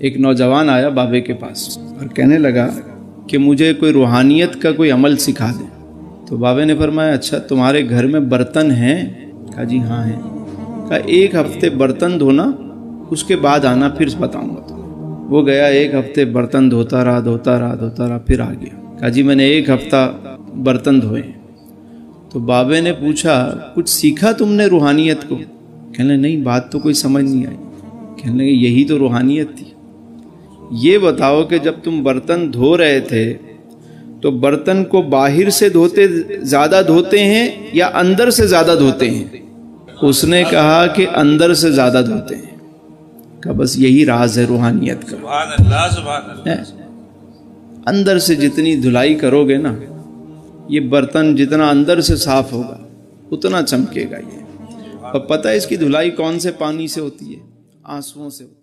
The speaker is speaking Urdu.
ایک نوجوان آیا بابے کے پاس اور کہنے لگا کہ مجھے کوئی روحانیت کا کوئی عمل سکھا دیں. تو بابے نے فرمایا اچھا تمہارے گھر میں برتن ہیں؟ کہا جی ہاں ہیں. کہا ایک ہفتے برتن دھونا، اس کے بعد آنا پھر بتاؤں گا تمہیں. وہ گیا، ایک ہفتے برتن دھوتا رہا پھر آ گیا. کہا جی میں نے ایک ہفتہ برتن دھوئے. تو بابے نے پوچھا کچھ سیکھا تم نے روحانیت کو؟ کہنے نہیں، بات تو کوئی سمجھ نہیں آئی. کہنے لگے یہی تو روحانیت تھی. یہ بتاؤ کہ جب تم برتن دھو رہے تھے تو برتن کو باہر سے زیادہ دھوتے ہیں یا اندر سے زیادہ دھوتے ہیں؟ اس نے کہا کہ اندر سے زیادہ دھوتے ہیں. کہ بس یہی راز ہے روحانیت کا. سبحان اللہ سبحان اللہ. اندر سے جتنی دھلائی کرو گے نا، یہ برتن جتنا اندر سے صاف ہوگا اتنا چمکے گا یہ. اور پتہ ہے اس کی دھلائی کون سے پانی سے ہوتی ہے؟ آنسوؤں سے ہوتی ہے.